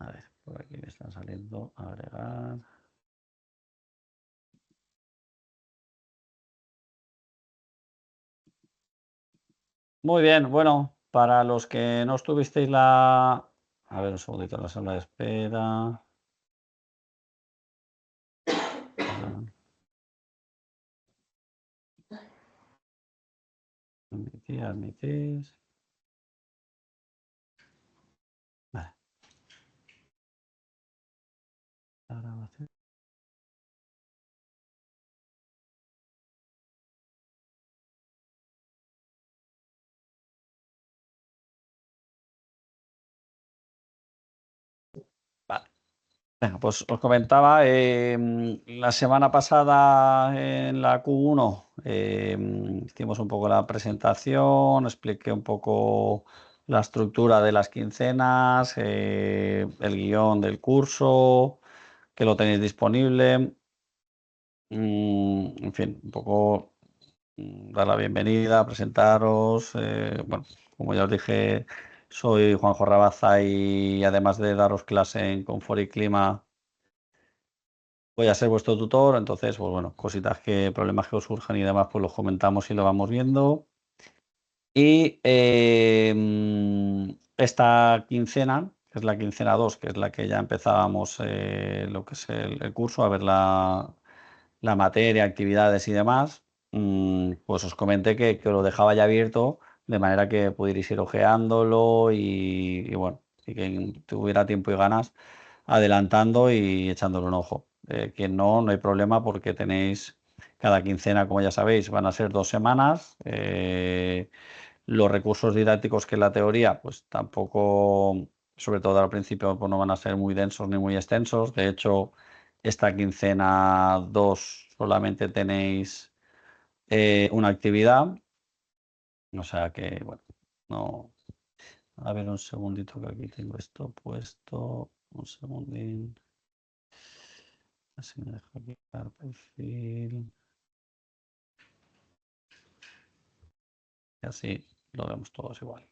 A ver, por aquí me están saliendo. Agregar. Muy bien, bueno, para los que no estuvisteis A ver, un segundito, la sala de espera. Admitir. Vale. La grabación. Vale. Venga, pues os comentaba, la semana pasada en la Q1 hicimos un poco la presentación, expliqué un poco la estructura de las quincenas, el guión del curso, que lo tenéis disponible. En fin, un poco dar la bienvenida, presentaros. Bueno, como ya os dije, soy Juanjo Rabaza y además de daros clase en Confort y Clima, voy a ser vuestro tutor. entonces, pues bueno, cositas problemas que os surjan y demás, pues los comentamos y lo vamos viendo. Y esta quincena, que es la quincena 2, que es la que ya empezábamos lo que es el curso, a ver la materia, actividades y demás, pues os comenté que os lo dejaba ya abierto, de manera que pudierais ir ojeándolo y bueno, y quien tuviera tiempo y ganas, adelantando y echándole un ojo. Quien no, no hay problema porque tenéis cada quincena, como ya sabéis, van a ser 2 semanas. Los recursos didácticos que en la teoría, pues tampoco, sobre todo al principio, pues no van a ser muy densos ni muy extensos. De hecho, esta quincena 2 solamente tenéis una actividad. O sea que, bueno, no. A ver, un segundito que aquí tengo esto puesto. Un segundín. Así me dejo quitar perfil. Y así lo vemos todos igual.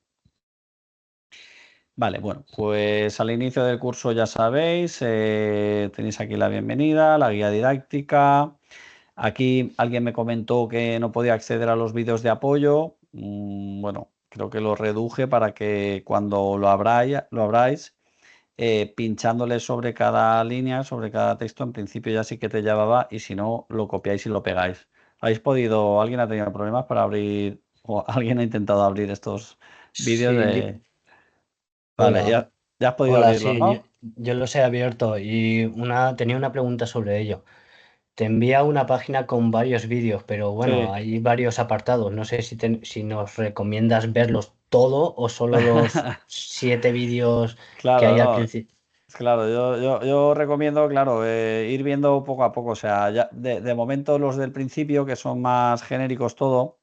Vale, bueno, pues al inicio del curso ya sabéis, tenéis aquí la bienvenida, la guía didáctica. Aquí alguien me comentó que no podía acceder a los vídeos de apoyo. Bueno, creo que lo reduje para que cuando lo abráis, pinchándole sobre cada línea, sobre cada texto, en principio ya sí que te llevaba y si no, lo copiáis y lo pegáis. ¿Alguien ha tenido problemas para abrir o alguien ha intentado abrir estos vídeos Sí, Vale, hola, ya has podido hola, abrirlos, sí, yo, ¿no? yo los he abierto y tenía una pregunta sobre ello. Te envía una página con varios vídeos, pero bueno, Sí. hay varios apartados. No sé si nos recomiendas verlos todo o solo los 7 vídeos que Claro, hay al no. principio. Claro, yo recomiendo, claro, ir viendo poco a poco. O sea, ya de momento los del principio, que son más genéricos todo,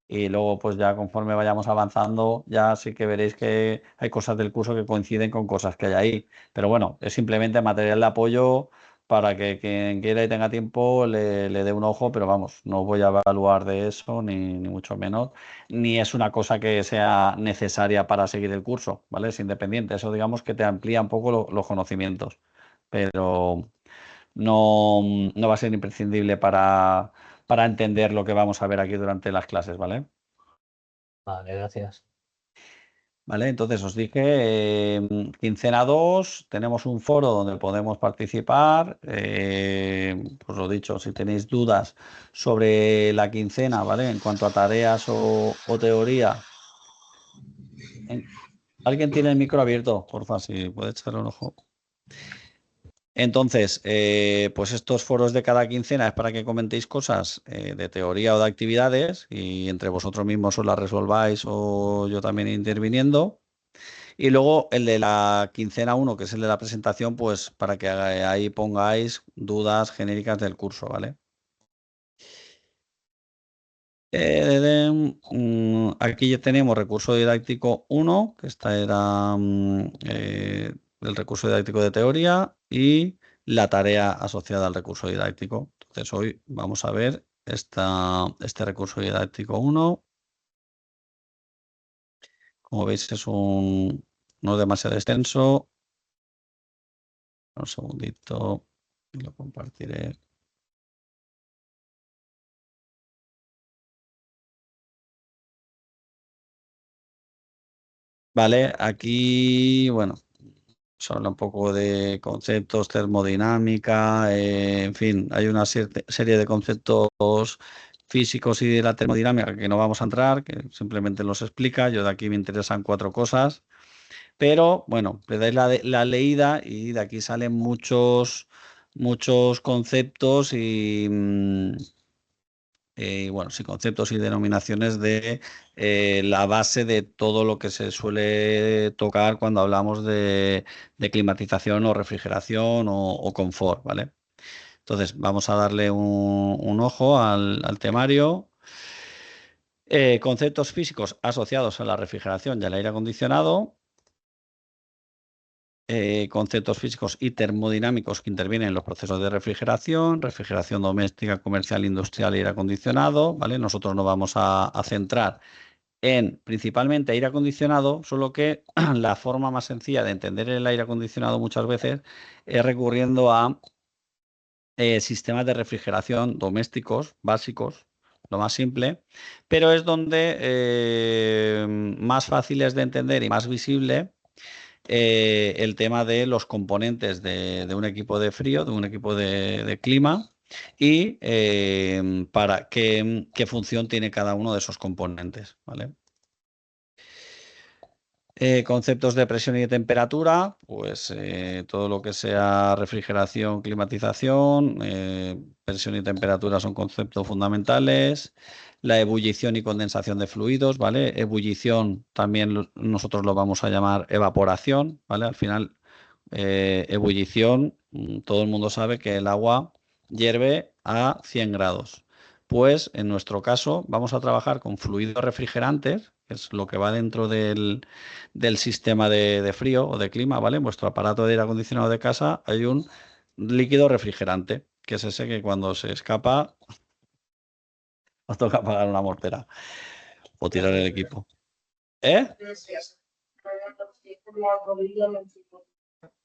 y luego pues ya conforme vayamos avanzando, ya sí que veréis que hay cosas del curso que coinciden con cosas que hay ahí. Pero bueno, es simplemente material de apoyo para que quien quiera y tenga tiempo le dé un ojo, pero vamos, no voy a evaluar de eso, ni mucho menos, ni es una cosa que sea necesaria para seguir el curso, ¿vale? Es independiente, eso digamos que te amplía un poco los conocimientos, pero no, no va a ser imprescindible para entender lo que vamos a ver aquí durante las clases, ¿vale? Vale, gracias. Vale, entonces os dije, quincena 2, tenemos un foro donde podemos participar. Pues lo dicho, si tenéis dudas sobre la quincena, ¿vale? En cuanto a tareas o teoría. ¿Alguien tiene el micro abierto? Porfa, si puede echarle un ojo. Entonces, pues estos foros de cada quincena es para que comentéis cosas de teoría o de actividades y entre vosotros mismos os las resolváis o yo también interviniendo. Y luego el de la quincena 1, que es el de la presentación, pues para que ahí pongáis dudas genéricas del curso, ¿vale? Aquí ya tenemos recurso didáctico 1, que esta era el recurso didáctico de teoría y la tarea asociada al recurso didáctico. Entonces hoy vamos a ver este recurso didáctico 1. Como veis no es demasiado extenso. Un segundito, lo compartiré. Vale, aquí, bueno, se habla un poco de conceptos, termodinámica, en fin, hay una serie de conceptos físicos y de la termodinámica que no vamos a entrar, que simplemente los explica. Yo de aquí me interesan 4 cosas, pero bueno, le dais la leída y de aquí salen muchos conceptos y bueno, sí, conceptos y denominaciones de la base de todo lo que se suele tocar cuando hablamos de climatización o refrigeración o confort, ¿vale? Entonces, vamos a darle un ojo al temario. Conceptos físicos asociados a la refrigeración y al aire acondicionado. Conceptos físicos y termodinámicos que intervienen en los procesos de refrigeración, refrigeración doméstica, comercial, industrial y aire acondicionado, ¿vale? Nosotros nos vamos a centrar en principalmente aire acondicionado, solo que la forma más sencilla de entender el aire acondicionado muchas veces es recurriendo a sistemas de refrigeración domésticos básicos, lo más simple, pero es donde más fácil es de entender y más visible el tema de los componentes de un equipo de frío, de un equipo de clima y para qué función tiene cada uno de esos componentes, ¿vale? Conceptos de presión y de temperatura, pues todo lo que sea refrigeración, climatización, presión y temperatura son conceptos fundamentales. La ebullición y condensación de fluidos, ¿vale? Ebullición también nosotros lo vamos a llamar evaporación, ¿vale? Al final, ebullición, todo el mundo sabe que el agua hierve a 100 grados. Pues en nuestro caso vamos a trabajar con fluidos refrigerantes, que es lo que va dentro del sistema de frío o de clima, ¿vale? En vuestro aparato de aire acondicionado de casa hay un líquido refrigerante, que es ese que cuando se escapa os toca apagar una mortera o tirar el equipo. ¿Eh?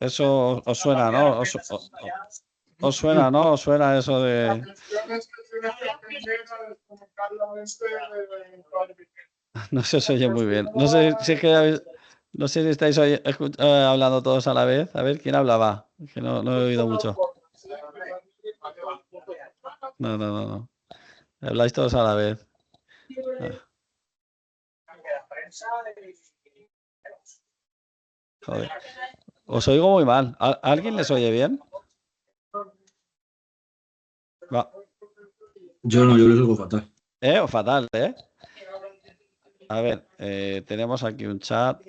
Eso os suena, ¿no? Os suena, ¿no? Os suena eso de... No se os oye muy bien. No sé si es que no sé si estáis hablando todos a la vez. A ver, ¿quién hablaba? Que no he oído mucho. No. Habláis todos a la vez. Joder. Os oigo muy mal. ¿A alguien les oye bien? Va. Yo les oigo fatal. O fatal, ¿eh? A ver, tenemos aquí un chat.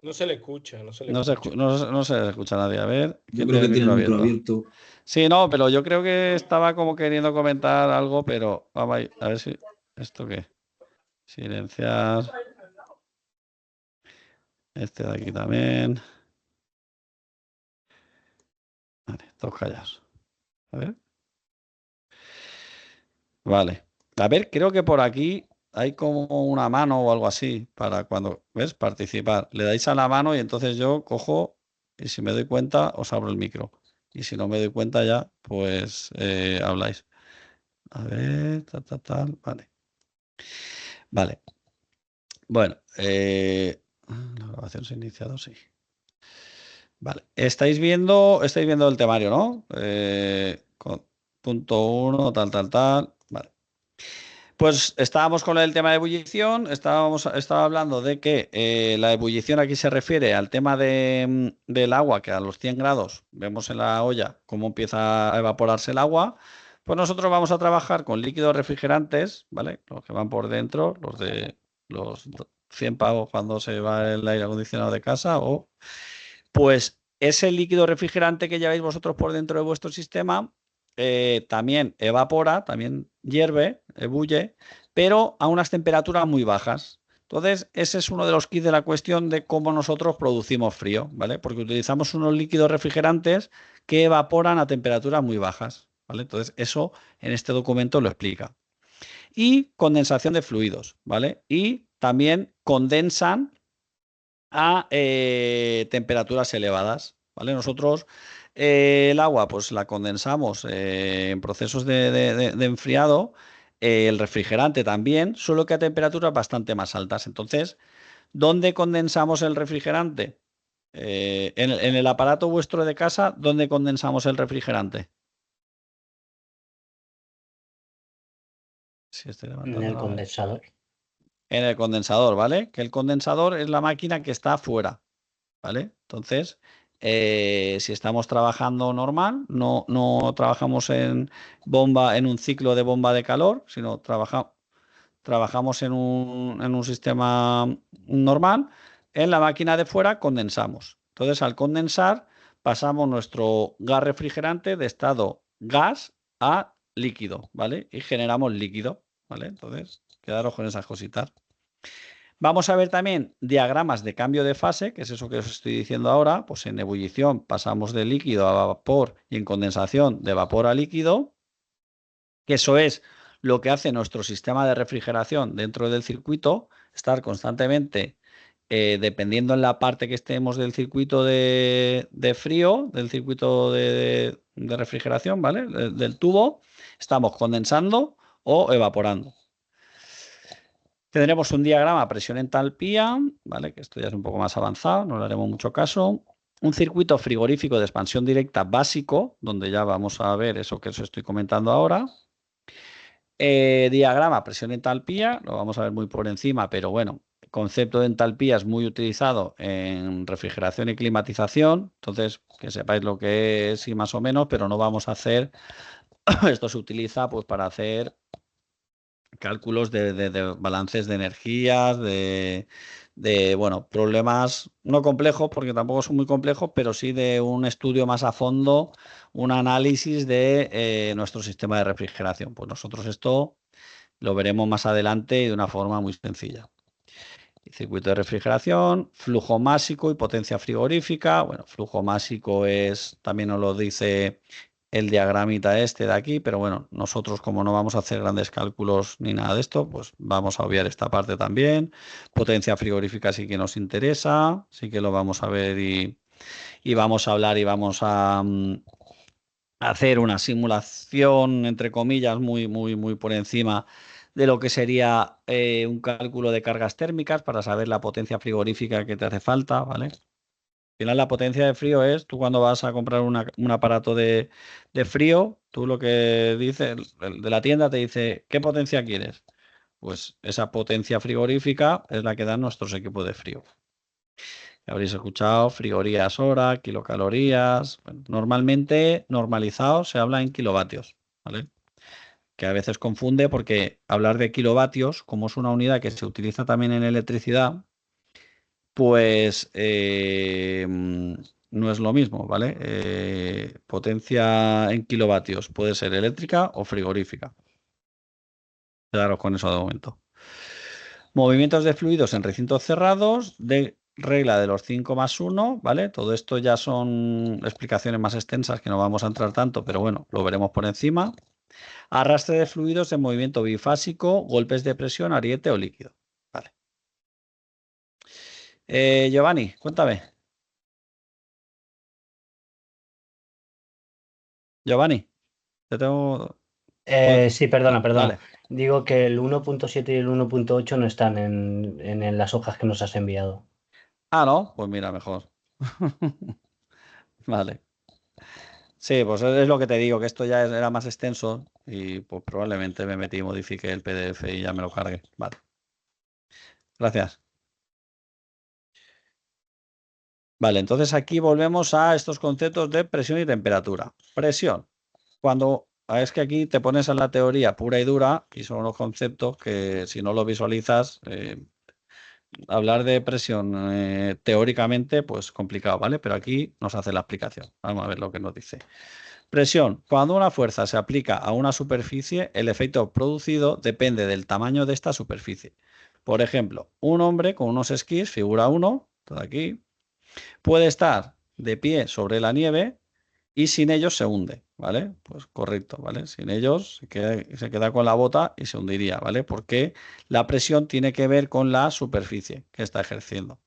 No se le escucha, no se le No se escucha a nadie. A ver. Yo creo que tiene el micro abierto. Sí, no, pero yo creo que estaba como queriendo comentar algo, pero vamos a ver si... ¿Esto qué? Silenciar. Este de aquí también. Vale, todos callados. A ver. Vale. A ver, creo que por aquí hay como una mano o algo así para cuando, ¿ves? Participar. Le dais a la mano y entonces yo cojo y si me doy cuenta os abro el micro. Y si no me doy cuenta ya, pues habláis. A ver, tal. Vale. Vale. Bueno, la grabación se ha iniciado, sí. Vale. Estáis viendo el temario, ¿no? Punto 1, tal. Vale. Pues estábamos con el tema de ebullición, estaba hablando de que la ebullición aquí se refiere al tema del agua, que a los 100 grados vemos en la olla cómo empieza a evaporarse el agua. Pues nosotros vamos a trabajar con líquidos refrigerantes, ¿vale? Los que van por dentro, los de los 100 pavos cuando se va el aire acondicionado de casa, o pues ese líquido refrigerante que lleváis vosotros por dentro de vuestro sistema también evapora, también hierve, ebulle, pero a unas temperaturas muy bajas. Entonces, ese es uno de los kits de la cuestión de cómo nosotros producimos frío, ¿vale? Porque utilizamos unos líquidos refrigerantes que evaporan a temperaturas muy bajas, ¿vale? Entonces, eso en este documento lo explica. Y condensación de fluidos, ¿vale? Y también condensan a temperaturas elevadas, ¿vale? Nosotros El agua, pues la condensamos en procesos de enfriado. El refrigerante también, solo que a temperaturas bastante más altas. Entonces, ¿dónde condensamos el refrigerante? En el aparato vuestro de casa, ¿dónde condensamos el refrigerante? Si estoy En levantando el la mano. condensador. En el condensador, ¿vale? Que el condensador es la máquina que está afuera, ¿vale? Entonces, si estamos trabajando normal, no trabajamos en un ciclo de bomba de calor, sino trabajamos en un sistema normal. En la máquina de fuera condensamos. Entonces, al condensar, pasamos nuestro gas refrigerante de estado gas a líquido, ¿vale? Y generamos líquido, ¿vale? Entonces, quedaros con esas cositas. Vamos a ver también diagramas de cambio de fase, que es eso que os estoy diciendo ahora. Pues en ebullición pasamos de líquido a vapor y en condensación de vapor a líquido, que eso es lo que hace nuestro sistema de refrigeración dentro del circuito, estar constantemente, dependiendo en la parte que estemos del circuito de frío, del circuito de refrigeración, ¿vale? Del tubo, estamos condensando o evaporando. Tendremos un diagrama presión-entalpía, ¿vale? Que esto ya es un poco más avanzado, no le haremos mucho caso. Un circuito frigorífico de expansión directa básico, donde ya vamos a ver eso que os estoy comentando ahora. Diagrama presión-entalpía, lo vamos a ver muy por encima, pero bueno, el concepto de entalpía es muy utilizado en refrigeración y climatización, entonces que sepáis lo que es y más o menos, pero no vamos a hacer, esto se utiliza pues para hacer cálculos de balances de energías, bueno, problemas no complejos, porque tampoco son muy complejos, pero sí de un estudio más a fondo, un análisis de nuestro sistema de refrigeración. Pues nosotros esto lo veremos más adelante y de una forma muy sencilla. Circuito de refrigeración, flujo másico y potencia frigorífica. Bueno, flujo másico es, también nos lo dice el diagramita este de aquí, pero bueno, nosotros como no vamos a hacer grandes cálculos ni nada de esto, pues vamos a obviar esta parte también. Potencia frigorífica sí que nos interesa, sí que lo vamos a ver y vamos a hablar y vamos a hacer una simulación, entre comillas, muy por encima de lo que sería un cálculo de cargas térmicas para saber la potencia frigorífica que te hace falta, ¿vale? Al final la potencia de frío es, tú cuando vas a comprar un aparato de frío, tú lo que dice, el de la tienda te dice, ¿qué potencia quieres? Pues esa potencia frigorífica es la que dan nuestros equipos de frío. Habréis escuchado frigorías hora, kilocalorías. Bueno, normalmente, normalizado, se habla en kilovatios, ¿vale? Que a veces confunde porque hablar de kilovatios, como es una unidad que se utiliza también en electricidad, pues no es lo mismo, ¿vale? Potencia en kilovatios puede ser eléctrica o frigorífica. Quedaros con eso de momento. Movimientos de fluidos en recintos cerrados, de regla de los 5 más 1, ¿vale? Todo esto ya son explicaciones más extensas que no vamos a entrar tanto, pero bueno, lo veremos por encima. Arrastre de fluidos en movimiento bifásico, golpes de presión, ariete o líquido. Vale. Giovanni, cuéntame. Giovanni, te tengo... Sí, perdona. Vale. Digo que el 1.7 y el 1.8 no están en las hojas que nos has enviado. Ah, no, pues mira, mejor. Vale. Sí, pues es lo que te digo, que esto ya era más extenso y pues probablemente me metí y modifiqué el PDF y ya me lo cargué. Vale. Gracias. Vale, entonces aquí volvemos a estos conceptos de presión y temperatura. Presión. Es que aquí te pones en la teoría pura y dura y son unos conceptos que si no lo visualizas, hablar de presión teóricamente, pues complicado, ¿vale? Pero aquí nos hace la explicación. Vamos a ver lo que nos dice. Presión. Cuando una fuerza se aplica a una superficie, el efecto producido depende del tamaño de esta superficie. Por ejemplo, un hombre con unos esquís, figura 1, todo aquí, puede estar de pie sobre la nieve y sin ellos se hunde, ¿vale? Pues correcto, ¿vale? Sin ellos se queda con la bota y se hundiría, ¿vale? Porque la presión tiene que ver con la superficie que está ejerciendo.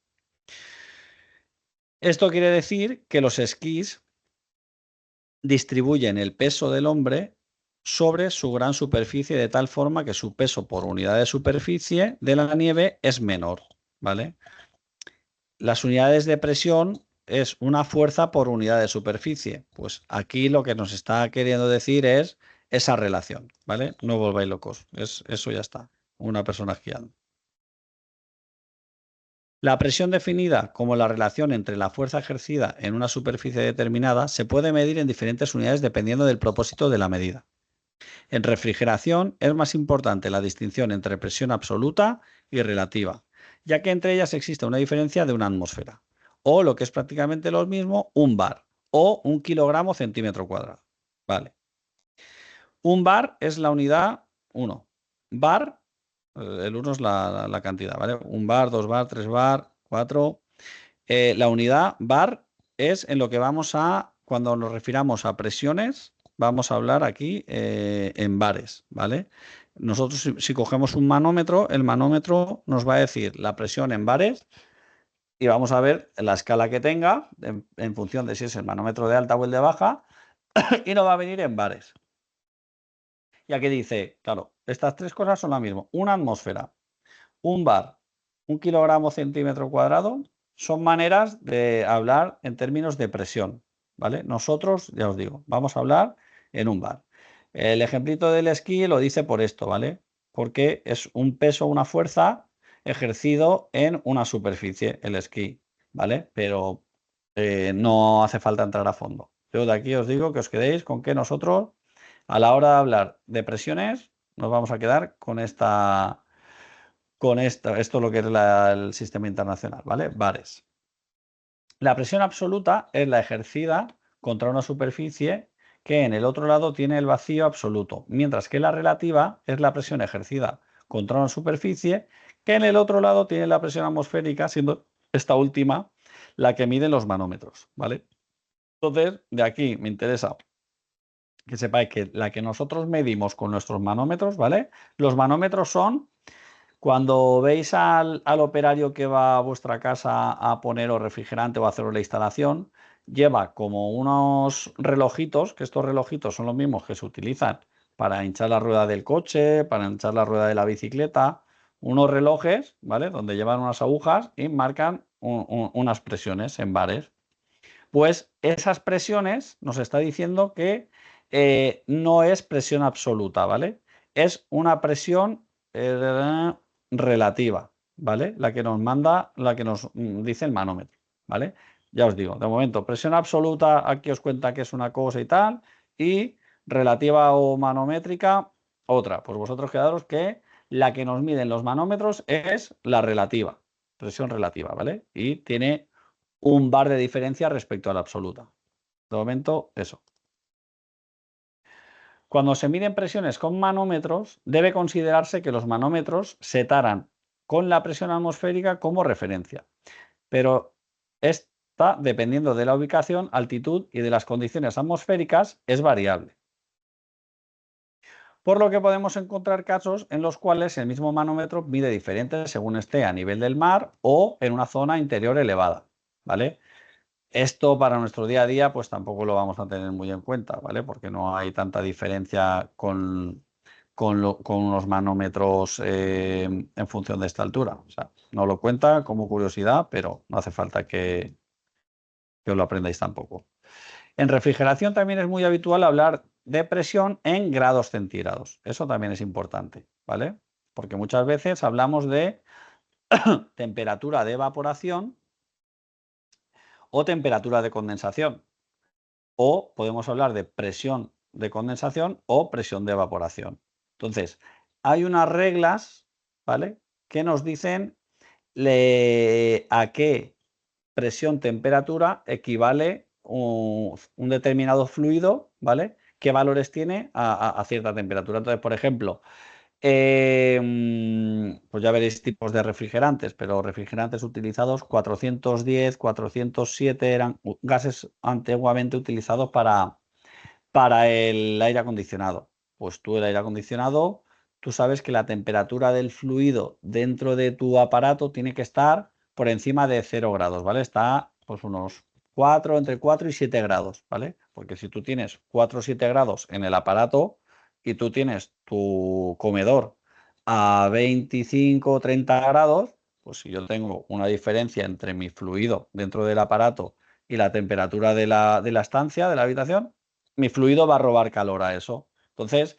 Esto quiere decir que los esquís distribuyen el peso del hombre sobre su gran superficie de tal forma que su peso por unidad de superficie de la nieve es menor, ¿vale? Las unidades de presión es una fuerza por unidad de superficie. Pues aquí lo que nos está queriendo decir es esa relación, ¿vale? No volváis locos, eso ya está, una persona esquiando. La presión definida como la relación entre la fuerza ejercida en una superficie determinada se puede medir en diferentes unidades dependiendo del propósito de la medida. En refrigeración es más importante la distinción entre presión absoluta y relativa, ya que entre ellas existe una diferencia de una atmósfera, o lo que es prácticamente lo mismo, un bar, o un kilogramo centímetro cuadrado. Vale. Un bar es la unidad 1. Bar, el 1 es la cantidad, ¿vale? Un bar, 2 bar, 3 bar, 4. La unidad bar es en lo que vamos a, cuando nos refiramos a presiones, vamos a hablar aquí en bares, ¿vale? Nosotros si cogemos un manómetro, el manómetro nos va a decir la presión en bares y vamos a ver la escala que tenga en función de si es el manómetro de alta o el de baja y nos va a venir en bares. Y aquí dice, claro, estas tres cosas son la misma. Una atmósfera, un bar, un kilogramo centímetro cuadrado, son maneras de hablar en términos de presión, ¿vale? Nosotros, ya os digo, vamos a hablar en un bar. El ejemplito del esquí lo dice por esto, ¿vale? Porque es un peso, una fuerza ejercido en una superficie, el esquí, ¿vale? Pero no hace falta entrar a fondo. Yo de aquí os digo que os quedéis con que nosotros, a la hora de hablar de presiones, nos vamos a quedar con esto es lo que es el sistema internacional, ¿vale? Bares. La presión absoluta es la ejercida contra una superficie que en el otro lado tiene el vacío absoluto, mientras que la relativa es la presión ejercida contra una superficie que en el otro lado tiene la presión atmosférica, siendo esta última la que miden los manómetros, ¿vale? Entonces, de aquí me interesa que sepáis que la que nosotros medimos con nuestros manómetros, ¿vale? Los manómetros son cuando veis al operario que va a vuestra casa a poneros refrigerante o a haceros la instalación, lleva como unos relojitos, que estos relojitos son los mismos que se utilizan para hinchar la rueda del coche, para hinchar la rueda de la bicicleta, unos relojes, ¿vale? Donde llevan unas agujas y marcan unas presiones en bares. Pues esas presiones nos está diciendo que no es presión absoluta, ¿vale? Es una presión relativa, ¿vale? La que nos manda, la que nos dice el manómetro, ¿vale? Ya os digo, de momento, presión absoluta, aquí os cuenta que es una cosa y tal, y relativa o manométrica, otra. Pues vosotros quedaros que la que nos miden los manómetros es la relativa, presión relativa, ¿vale? Y tiene un bar de diferencia respecto a la absoluta. De momento, eso. Cuando se miden presiones con manómetros, debe considerarse que los manómetros se taran con la presión atmosférica como referencia, pero esta, dependiendo de la ubicación, altitud y de las condiciones atmosféricas, es variable. Por lo que podemos encontrar casos en los cuales el mismo manómetro mide diferente según esté a nivel del mar o en una zona interior elevada, ¿vale? Esto para nuestro día a día pues tampoco lo vamos a tener muy en cuenta, ¿vale? Porque no hay tanta diferencia con unos manómetros en función de esta altura. O sea, no lo cuenta como curiosidad, pero no hace falta que os lo aprendáis tampoco. En refrigeración también es muy habitual hablar de presión en grados centígrados. Eso también es importante, ¿vale? Porque muchas veces hablamos de temperatura de evaporación o temperatura de condensación. O podemos hablar de presión de condensación o presión de evaporación. Entonces, hay unas reglas, ¿vale?, que nos dicen a qué presión-temperatura equivale un determinado fluido, ¿vale?, qué valores tiene a cierta temperatura. Entonces, por ejemplo, pues ya veréis tipos de refrigerantes, pero refrigerantes utilizados 410, 407 eran gases antiguamente utilizados para el aire acondicionado. Pues tú el aire acondicionado, tú sabes que la temperatura del fluido dentro de tu aparato tiene que estar por encima de 0 grados, ¿vale? Está pues unos entre 4 y 7 grados, ¿vale? porque si tú tienes 4 o 7 grados en el aparato y tú tienes tu comedor a 25 o 30 grados, pues si yo tengo una diferencia entre mi fluido dentro del aparato y la temperatura de la estancia, de la habitación, mi fluido va a robar calor a eso. Entonces,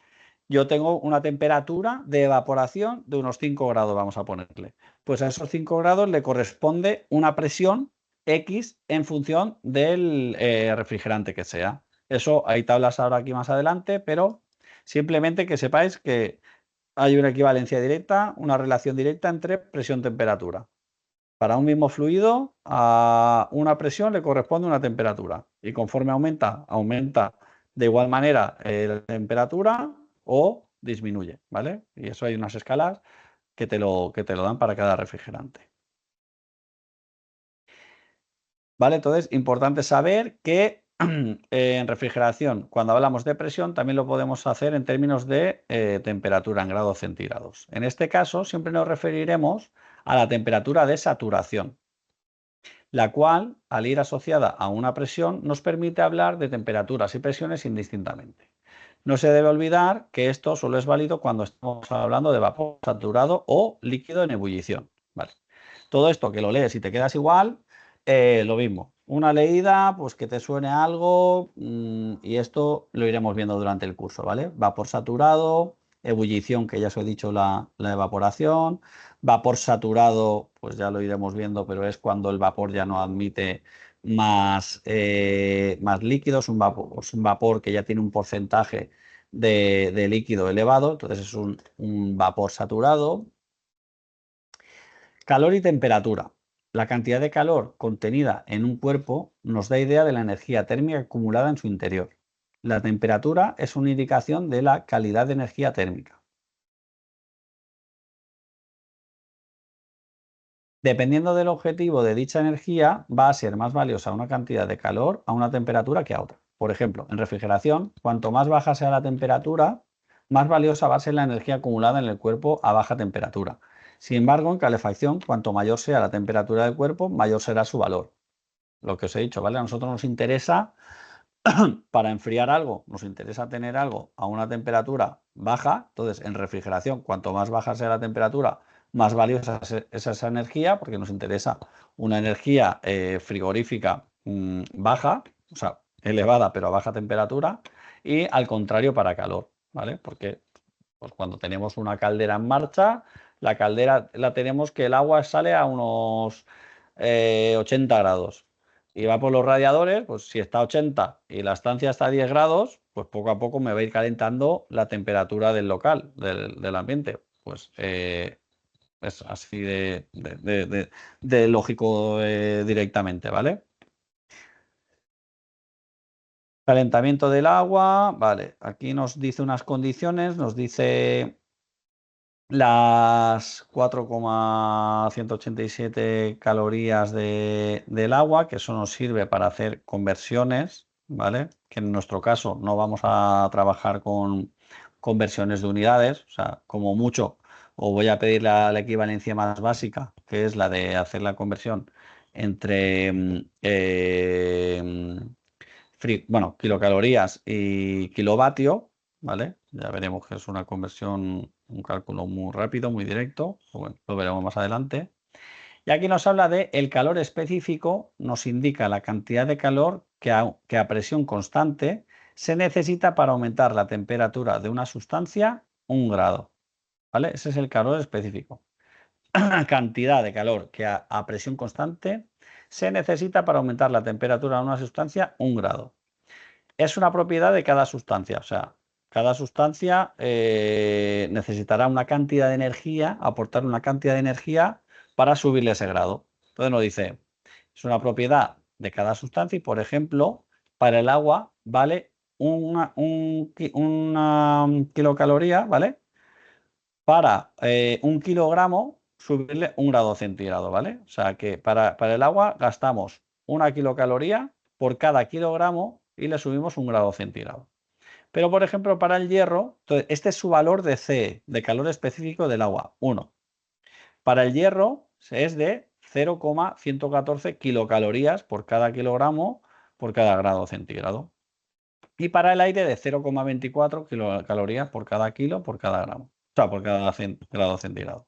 yo tengo una temperatura de evaporación de unos 5 grados, vamos a ponerle. Pues a esos 5 grados le corresponde una presión X en función del refrigerante que sea. Eso hay tablas ahora aquí más adelante, pero simplemente que sepáis que hay una equivalencia directa, una relación directa entre presión-temperatura. Para un mismo fluido, a una presión le corresponde una temperatura. Y conforme aumenta, aumenta de igual manera la temperatura o disminuye, ¿vale? Y eso hay unas escalas que te lo dan para cada refrigerante. ¿Vale? Entonces, importante saber que en refrigeración, cuando hablamos de presión, también lo podemos hacer en términos de temperatura en grados centígrados. En este caso, siempre nos referiremos a la temperatura de saturación, la cual, al ir asociada a una presión, nos permite hablar de temperaturas y presiones indistintamente. No se debe olvidar que esto solo es válido cuando estamos hablando de vapor saturado o líquido en ebullición. ¿Vale? Todo esto que lo lees y te quedas igual, lo mismo. Una leída, pues que te suene algo y esto lo iremos viendo durante el curso, ¿vale? Vapor saturado, ebullición, que ya os he dicho la evaporación. Vapor saturado, pues ya lo iremos viendo, pero es cuando el vapor ya no admite más líquidos, es un vapor que ya tiene un porcentaje de líquido elevado, entonces es un vapor saturado. Calor y temperatura. La cantidad de calor contenida en un cuerpo nos da idea de la energía térmica acumulada en su interior. La temperatura es una indicación de la calidad de energía térmica. Dependiendo del objetivo de dicha energía, va a ser más valiosa una cantidad de calor a una temperatura que a otra. Por ejemplo, en refrigeración, cuanto más baja sea la temperatura, más valiosa va a ser la energía acumulada en el cuerpo a baja temperatura. Sin embargo, en calefacción, cuanto mayor sea la temperatura del cuerpo, mayor será su valor. Lo que os he dicho, ¿vale? A nosotros nos interesa, para enfriar algo, nos interesa tener algo a una temperatura baja. Entonces, en refrigeración, cuanto más baja sea la temperatura, más valiosa es esa energía, porque nos interesa una energía frigorífica baja, o sea, elevada pero a baja temperatura, y al contrario para calor, ¿vale? Porque pues, cuando tenemos una caldera en marcha, la caldera la tenemos que el agua sale a unos 80 grados y va por los radiadores, pues si está a 80 y la estancia está a 10 grados, pues poco a poco me va a ir calentando la temperatura del local, del ambiente. Pues es así de lógico directamente, ¿vale? Calentamiento del agua, vale, aquí nos dice unas condiciones, nos dice las 4,187 calorías del agua, que eso nos sirve para hacer conversiones, ¿vale? Que en nuestro caso no vamos a trabajar con conversiones de unidades, o sea, como mucho, os voy a pedir la equivalencia más básica, que es la de hacer la conversión entre kilocalorías y kilovatio, ¿vale? Ya veremos que es una conversión, un cálculo muy rápido, muy directo. Bueno, lo veremos más adelante. Y aquí nos habla de el calor específico, nos indica la cantidad de calor que a presión constante se necesita para aumentar la temperatura de una sustancia 1 grado. ¿Vale? Ese es el calor específico. Cantidad de calor que a presión constante se necesita para aumentar la temperatura de una sustancia 1 grado. Es una propiedad de cada sustancia, o sea, cada sustancia necesitará una cantidad de energía, aportar una cantidad de energía para subirle ese grado. Entonces nos dice, es una propiedad de cada sustancia y, por ejemplo, para el agua vale una kilocaloría, ¿vale? Para 1 kilogramo subirle 1 grado centígrado, ¿vale? O sea que para el agua gastamos 1 kilocaloría por cada kilogramo y le subimos 1 grado centígrado. Pero, por ejemplo, para el hierro, entonces, este es su valor de CE, de calor específico del agua, 1. Para el hierro es de 0,114 kilocalorías por cada kilogramo por cada grado centígrado. Y para el aire de 0,24 kilocalorías por cada kilo por cada gramo. O sea, por cada grado centígrado.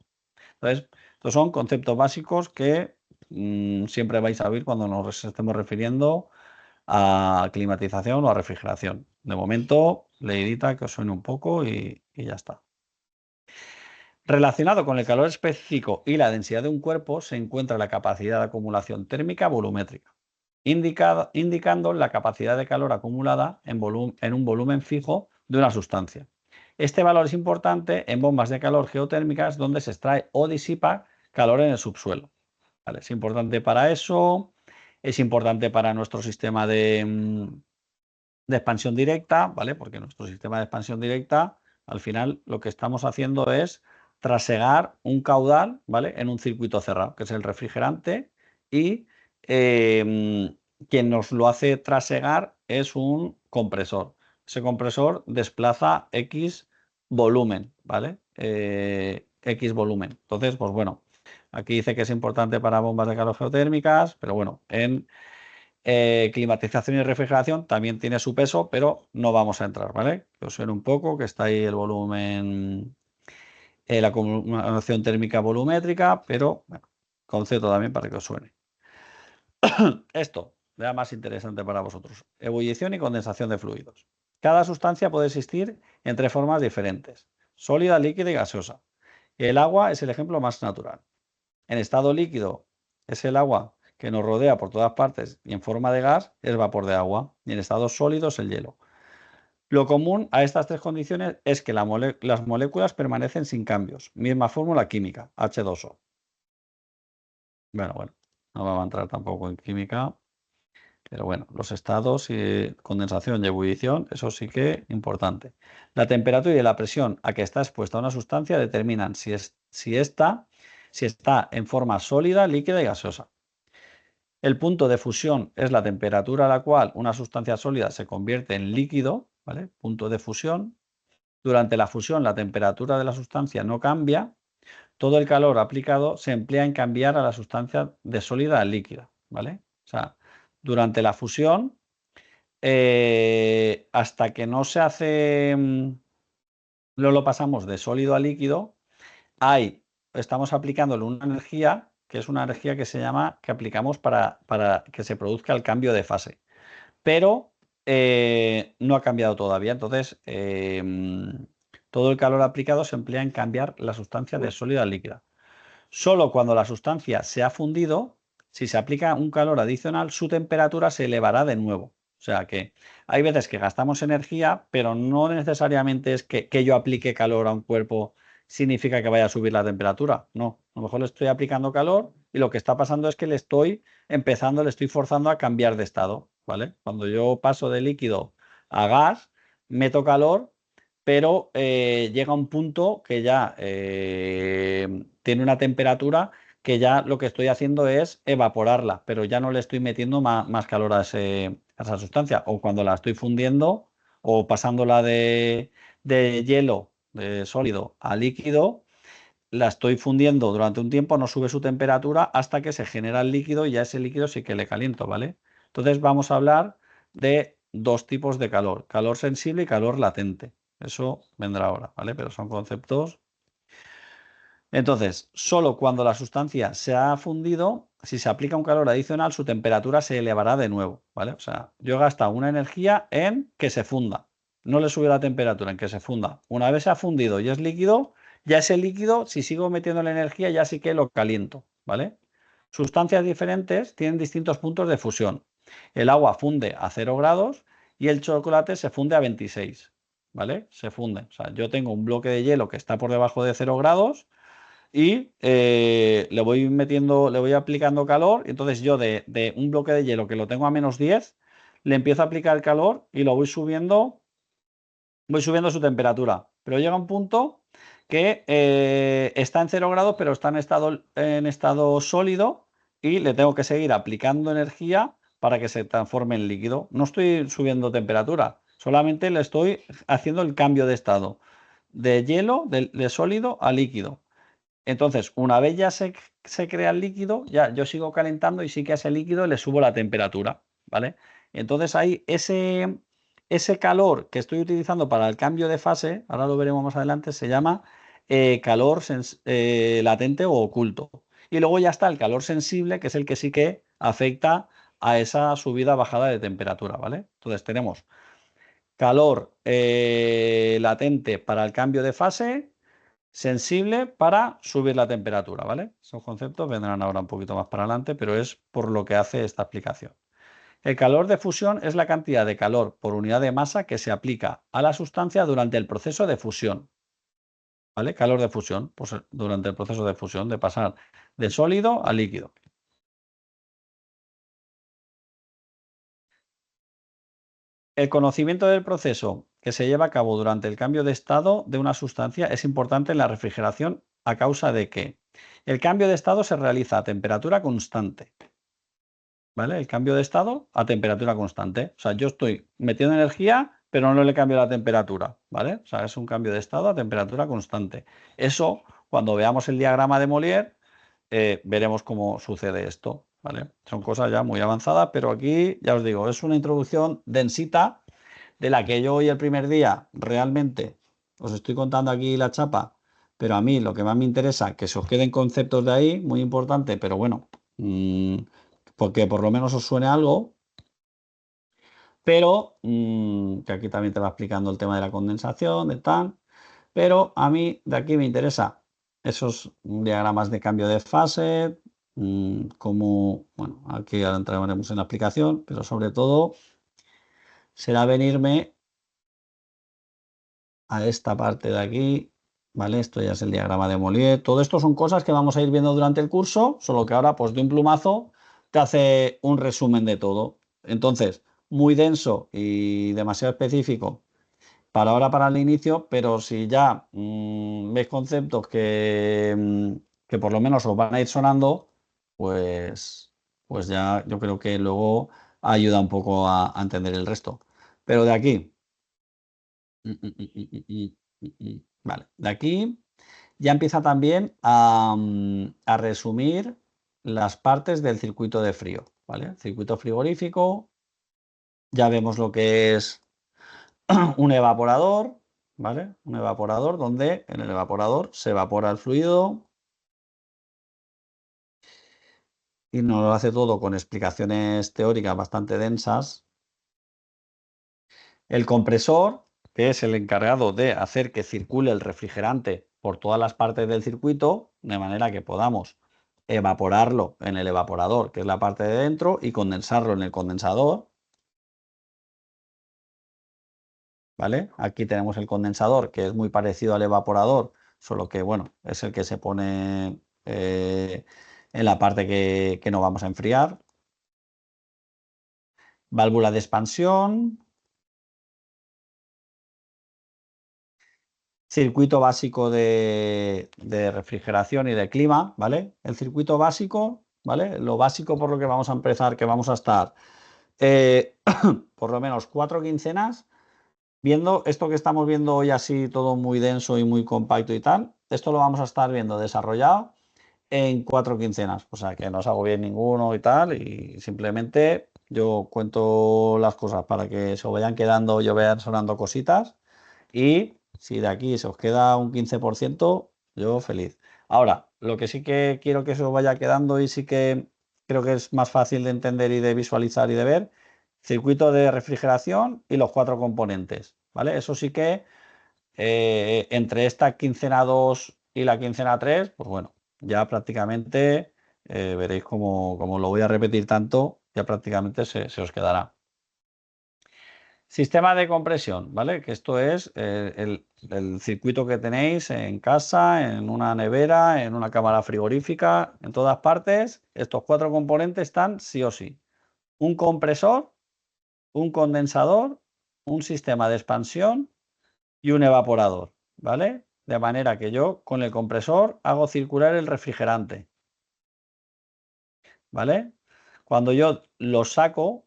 Entonces, estos son conceptos básicos que siempre vais a oír cuando nos estemos refiriendo a climatización o a refrigeración. De momento, leidita que os suene un poco y ya está. Relacionado con el calor específico y la densidad de un cuerpo se encuentra la capacidad de acumulación térmica volumétrica, indicando la capacidad de calor acumulada en un volumen fijo de una sustancia. Este valor es importante en bombas de calor geotérmicas donde se extrae o disipa calor en el subsuelo. ¿Vale? Es importante para eso, es importante para nuestro sistema de expansión directa, ¿vale? Porque nuestro sistema de expansión directa, al final, lo que estamos haciendo es trasegar un caudal, ¿vale? En un circuito cerrado, que es el refrigerante, y quien nos lo hace trasegar es un compresor. Ese compresor desplaza X volumen, ¿vale? X volumen. Entonces, pues bueno, aquí dice que es importante para bombas de calor geotérmicas, pero bueno, en climatización y refrigeración también tiene su peso, pero no vamos a entrar, ¿vale? Que os suene un poco, que está ahí el volumen, la acumulación térmica volumétrica, pero bueno, concepto también para que os suene. Esto, ya más interesante para vosotros. Ebullición y condensación de fluidos. Cada sustancia puede existir en tres formas diferentes: sólida, líquida y gaseosa. El agua es el ejemplo más natural. En estado líquido es el agua que nos rodea por todas partes y en forma de gas es vapor de agua, y en estado sólido es el hielo. Lo común a estas tres condiciones es que las moléculas permanecen sin cambios. Misma fórmula química, H2O. Bueno, no vamos a entrar tampoco en química, pero bueno, los estados y condensación y ebullición, eso sí que es importante. La temperatura y la presión a que está expuesta una sustancia determinan si está en forma sólida, líquida y gaseosa. El punto de fusión es la temperatura a la cual una sustancia sólida se convierte en líquido, ¿vale? Punto de fusión. Durante la fusión, la temperatura de la sustancia no cambia. Todo el calor aplicado se emplea en cambiar a la sustancia de sólida a líquida, ¿vale? O sea, durante la fusión, hasta que no se hace, lo pasamos de sólido a líquido, estamos aplicándole una energía, que es una energía que aplicamos para que se produzca el cambio de fase. Pero no ha cambiado todavía. Entonces, todo el calor aplicado se emplea en cambiar la sustancia de sólida a líquida. Solo cuando la sustancia se ha fundido, si se aplica un calor adicional, su temperatura se elevará de nuevo. O sea que hay veces que gastamos energía, pero no necesariamente es que yo aplique calor a un cuerpo significa que vaya a subir la temperatura. No, a lo mejor le estoy aplicando calor y lo que está pasando es que le estoy forzando a cambiar de estado, ¿vale? Cuando yo paso de líquido a gas, meto calor, pero llega un punto que ya tiene una temperatura que ya lo que estoy haciendo es evaporarla, pero ya no le estoy metiendo más calor a esa sustancia. O cuando la estoy fundiendo o pasándola de hielo, de sólido a líquido, la estoy fundiendo durante un tiempo, no sube su temperatura hasta que se genera el líquido y ya ese líquido sí que le caliento, ¿vale? Entonces vamos a hablar de dos tipos de calor: calor sensible y calor latente. Eso vendrá ahora, ¿vale? Pero son conceptos. Entonces, solo cuando la sustancia se ha fundido, si se aplica un calor adicional, su temperatura se elevará de nuevo, ¿vale? O sea, yo he gastado una energía en que se funda. No le sube la temperatura, en que se funda. Una vez se ha fundido y es líquido, ya ese líquido, si sigo metiendo la energía, ya sí que lo caliento, ¿vale? Sustancias diferentes tienen distintos puntos de fusión. El agua funde a 0 grados y el chocolate se funde a 26, ¿vale? Se funde. O sea, yo tengo un bloque de hielo que está por debajo de 0 grados y le voy aplicando calor. Y entonces yo de un bloque de hielo que lo tengo a -10, le empiezo a aplicar calor y lo voy subiendo su temperatura. Pero llega un punto que está en 0 grados, pero está en estado sólido y le tengo que seguir aplicando energía para que se transforme en líquido. No estoy subiendo temperatura, solamente le estoy haciendo el cambio de estado de hielo, de sólido a líquido. Entonces, una vez ya se crea el líquido, ya yo sigo calentando y sí que a ese líquido le subo la temperatura, ¿vale? Entonces hay ese calor que estoy utilizando para el cambio de fase, ahora lo veremos más adelante, se llama calor latente o oculto. Y luego ya está el calor sensible, que es el que sí que afecta a esa subida-bajada de temperatura, ¿vale? Entonces tenemos calor latente para el cambio de fase, sensible para subir la temperatura, ¿vale? Esos conceptos vendrán ahora un poquito más para adelante, pero es por lo que hace esta aplicación. El calor de fusión es la cantidad de calor por unidad de masa que se aplica a la sustancia durante el proceso de fusión. ¿Vale? Calor de fusión, pues durante el proceso de fusión, de pasar de sólido a líquido. El conocimiento del proceso que se lleva a cabo durante el cambio de estado de una sustancia es importante en la refrigeración a causa de que el cambio de estado se realiza a temperatura constante. ¿Vale? El cambio de estado a temperatura constante. O sea, yo estoy metiendo energía, pero no le cambio la temperatura, ¿vale? O sea, es un cambio de estado a temperatura constante. Eso, cuando veamos el diagrama de Molière, veremos cómo sucede esto, ¿vale? Son cosas ya muy avanzadas, pero aquí, ya os digo, es una introducción densita de la que yo hoy el primer día realmente os estoy contando aquí la chapa, pero a mí lo que más me interesa, que se os queden conceptos de ahí, muy importante, pero bueno, porque por lo menos os suene algo, pero que aquí también te va explicando el tema de la condensación, de tal, pero a mí de aquí me interesa esos diagramas de cambio de fase, como, bueno, aquí ahora entraremos en la aplicación, pero sobre todo será venirme a esta parte de aquí, ¿vale? Esto ya es el diagrama de Molière. Todo esto son cosas que vamos a ir viendo durante el curso, solo que ahora, pues de un plumazo, te hace un resumen de todo. Entonces, muy denso y demasiado específico para ahora, para el inicio, pero si ya veis conceptos que por lo menos os van a ir sonando, pues ya yo creo que luego ayuda un poco a entender el resto. Pero de aquí... Vale, de aquí ya empieza también a resumir las partes del circuito de frío, ¿vale? Circuito frigorífico, ya vemos lo que es un evaporador, ¿vale? Un evaporador donde en el evaporador se evapora el fluido y nos lo hace todo con explicaciones teóricas bastante densas. El compresor, que es el encargado de hacer que circule el refrigerante por todas las partes del circuito, de manera que podamos evaporarlo en el evaporador, que es la parte de dentro, y condensarlo en el condensador. ¿Vale? Aquí tenemos el condensador, que es muy parecido al evaporador, solo que, bueno, es el que se pone en la parte que no vamos a enfriar. Válvula de expansión. Circuito básico de refrigeración y de clima, ¿vale? El circuito básico, ¿vale? Lo básico por lo que vamos a empezar, que vamos a estar por lo menos 4 quincenas viendo esto que estamos viendo hoy así todo muy denso y muy compacto y tal. Esto lo vamos a estar viendo desarrollado en 4 quincenas, o sea que no os hago bien ninguno y tal, y simplemente yo cuento las cosas para que se os vayan quedando y os vayan sonando cositas, y si de aquí se os queda un 15%, yo feliz. Ahora, lo que sí que quiero que se os vaya quedando y sí que creo que es más fácil de entender y de visualizar y de ver, circuito de refrigeración y los 4 componentes, ¿vale? Eso sí que entre esta quincena 2 y la quincena 3, pues bueno, ya prácticamente veréis como lo voy a repetir tanto, ya prácticamente se os quedará. Sistema de compresión, ¿vale? Que esto es el circuito que tenéis en casa, en una nevera, en una cámara frigorífica, en todas partes. Estos 4 componentes están sí o sí. Un compresor, un condensador, un sistema de expansión y un evaporador, ¿vale? De manera que yo con el compresor hago circular el refrigerante, ¿vale? Cuando yo lo saco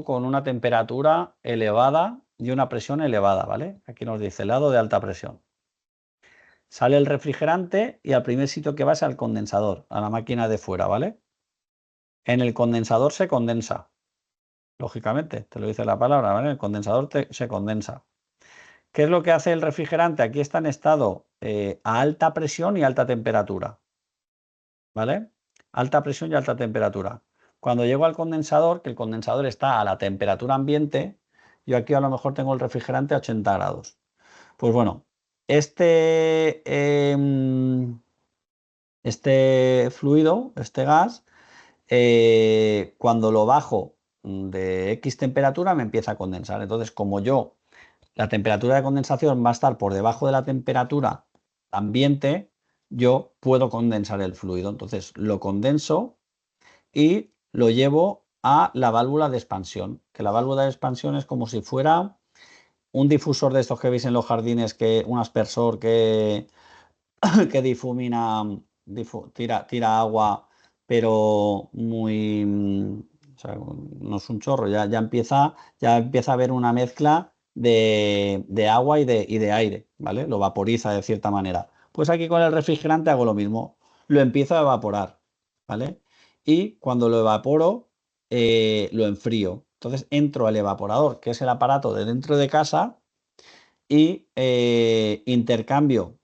con una temperatura elevada y una presión elevada, ¿vale? Aquí nos dice lado de alta presión. Sale el refrigerante y al primer sitio que va es al condensador, a la máquina de fuera, ¿vale? En el condensador se condensa, lógicamente, te lo dice la palabra, ¿vale? El condensador se condensa. ¿Qué es lo que hace el refrigerante? Aquí está en estado a alta presión y alta temperatura, ¿vale? Alta presión y alta temperatura. Cuando llego al condensador, que el condensador está a la temperatura ambiente, yo aquí a lo mejor tengo el refrigerante a 80 grados. Pues bueno, este fluido, este gas, cuando lo bajo de X temperatura me empieza a condensar. Entonces, como la temperatura de condensación va a estar por debajo de la temperatura ambiente, yo puedo condensar el fluido. Entonces, lo condenso y lo llevo a la válvula de expansión, que la válvula de expansión es como si fuera un difusor de estos que veis en los jardines, un aspersor que difumina, tira agua, pero muy, o sea, no es un chorro, ya empieza a haber una mezcla de agua y de aire, ¿vale? Lo vaporiza de cierta manera. Pues aquí con el refrigerante hago lo mismo, lo empiezo a evaporar, ¿vale? Y cuando lo evaporo, lo enfrío. Entonces entro al evaporador, que es el aparato de dentro de casa, y intercambio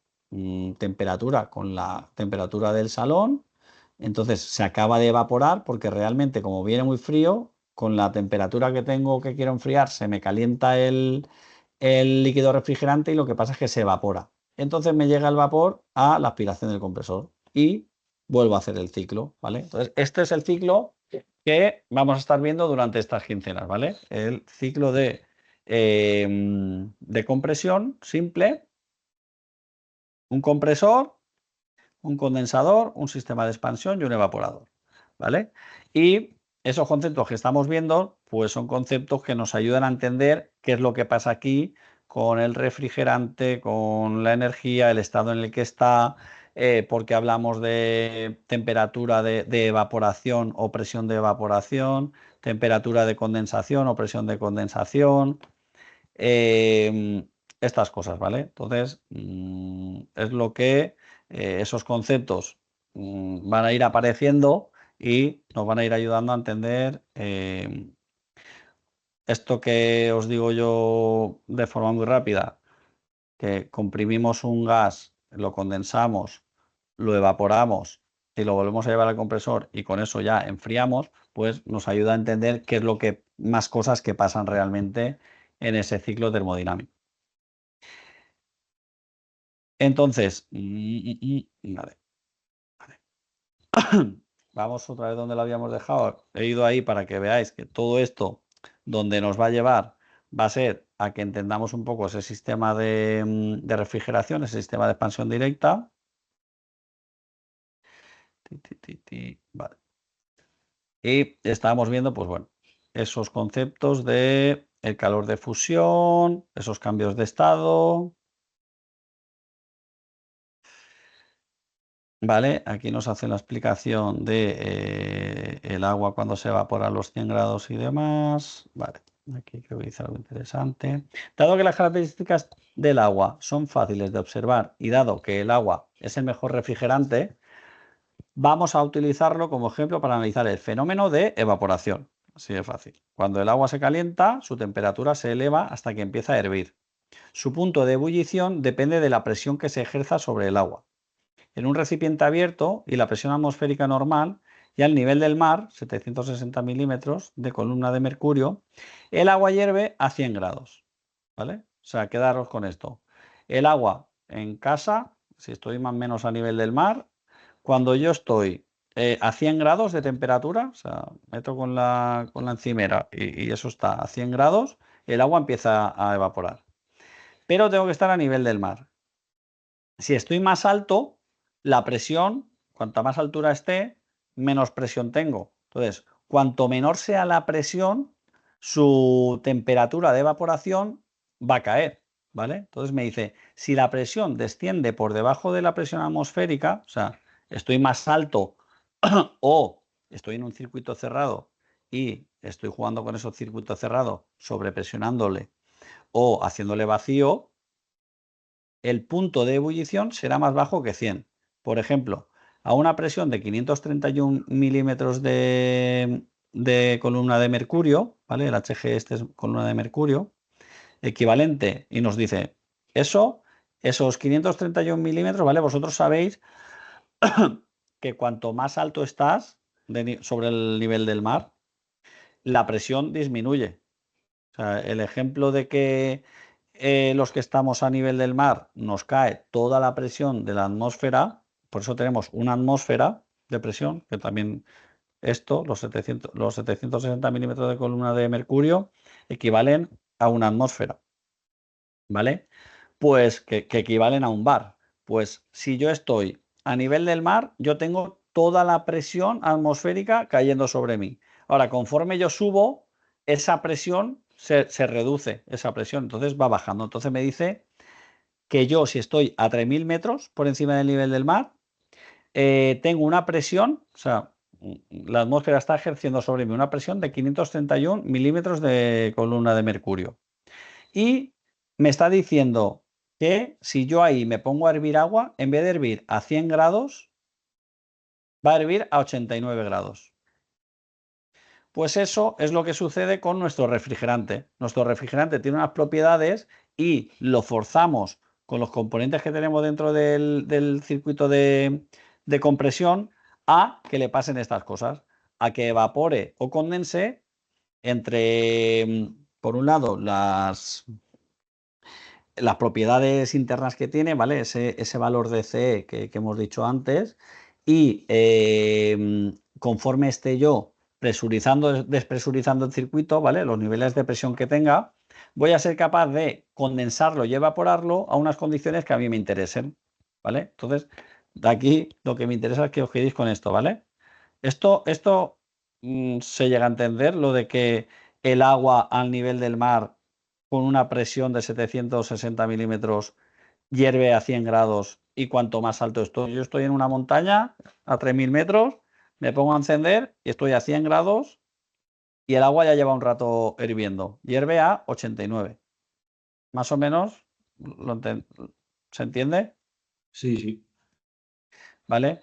temperatura con la temperatura del salón. Entonces se acaba de evaporar porque realmente, como viene muy frío, con la temperatura que tengo que quiero enfriar, se me calienta el líquido refrigerante y lo que pasa es que se evapora. Entonces me llega el vapor a la aspiración del compresor y vuelvo a hacer el ciclo, ¿vale? Entonces este es el ciclo que vamos a estar viendo durante estas quincenas, ¿vale? El ciclo de compresión simple, un compresor, un condensador, un sistema de expansión y un evaporador, ¿vale? Y esos conceptos que estamos viendo, pues son conceptos que nos ayudan a entender qué es lo que pasa aquí con el refrigerante, con la energía, el estado en el que está, porque hablamos de temperatura de evaporación o presión de evaporación, temperatura de condensación o presión de condensación, estas cosas, ¿vale? Entonces, es lo que esos conceptos van a ir apareciendo y nos van a ir ayudando a entender esto que os digo yo de forma muy rápida, que comprimimos un gas, lo condensamos, lo evaporamos y lo volvemos a llevar al compresor y con eso ya enfriamos, pues nos ayuda a entender qué es lo que más cosas que pasan realmente en ese ciclo termodinámico. Entonces, vale. Vamos otra vez donde lo habíamos dejado. He ido ahí para que veáis que todo esto donde nos va a llevar va a ser a que entendamos un poco ese sistema de refrigeración, ese sistema de expansión directa. Vale. Y estábamos viendo, pues bueno, esos conceptos de el calor de fusión, esos cambios de estado. Vale, aquí nos hace la explicación de el agua cuando se evapora a los 100 grados y demás. Vale, aquí creo que dice algo interesante. Dado que las características del agua son fáciles de observar y dado que el agua es el mejor refrigerante, vamos a utilizarlo como ejemplo para analizar el fenómeno de evaporación. Así de fácil. Cuando el agua se calienta, su temperatura se eleva hasta que empieza a hervir. Su punto de ebullición depende de la presión que se ejerza sobre el agua. En un recipiente abierto y la presión atmosférica normal y al nivel del mar, 760 milímetros de columna de mercurio, el agua hierve a 100 grados. ¿Vale? O sea, quedaros con esto. El agua en casa, si estoy más o menos a nivel del mar, cuando yo estoy a 100 grados de temperatura, o sea, meto con la encimera y eso está a 100 grados, el agua empieza a evaporar. Pero tengo que estar a nivel del mar. Si estoy más alto, la presión, cuanta más altura esté, menos presión tengo. Entonces, cuanto menor sea la presión, su temperatura de evaporación va a caer, ¿vale? Entonces me dice, si la presión desciende por debajo de la presión atmosférica, o sea, estoy más alto o estoy en un circuito cerrado y estoy jugando con esos circuitos cerrados, sobrepresionándole o haciéndole vacío, el punto de ebullición será más bajo que 100. Por ejemplo, a una presión de 531 milímetros de de columna de mercurio, ¿vale? El HG este es columna de mercurio, equivalente, y nos dice esos 531 milímetros, ¿vale? Vosotros sabéis que cuanto más alto estás sobre el nivel del mar, la presión disminuye. O sea, el ejemplo de que los que estamos a nivel del mar nos cae toda la presión de la atmósfera, por eso tenemos una atmósfera de presión, que también los 760 milímetros de columna de mercurio equivalen a una atmósfera, ¿vale? Pues que equivalen a un bar. Pues si yo estoy a nivel del mar, yo tengo toda la presión atmosférica cayendo sobre mí. Ahora, conforme yo subo, esa presión se reduce, esa presión, entonces va bajando. Entonces me dice que yo, si estoy a 3000 metros por encima del nivel del mar, tengo una presión, o sea, la atmósfera está ejerciendo sobre mí una presión de 531 milímetros de columna de mercurio. Y me está diciendo que si yo ahí me pongo a hervir agua, en vez de hervir a 100 grados, va a hervir a 89 grados. Pues eso es lo que sucede con nuestro refrigerante. Nuestro refrigerante tiene unas propiedades y lo forzamos con los componentes que tenemos dentro del circuito de compresión a que le pasen estas cosas, a que evapore o condense entre, por un lado, las propiedades internas que tiene, ¿vale? Ese valor de CE que hemos dicho antes, y conforme esté yo presurizando, despresurizando el circuito, ¿vale? Los niveles de presión que tenga, voy a ser capaz de condensarlo y evaporarlo a unas condiciones que a mí me interesen, ¿vale? Entonces, de aquí lo que me interesa es que os quedéis con esto, ¿vale? Esto se llega a entender, lo de que el agua al nivel del mar con una presión de 760 milímetros hierve a 100 grados y cuanto más alto estoy, yo estoy en una montaña a 3000 metros, me pongo a encender y estoy a 100 grados y el agua ya lleva un rato hirviendo, hierve a 89. Más o menos, ¿se entiende? Sí, sí. ¿Vale?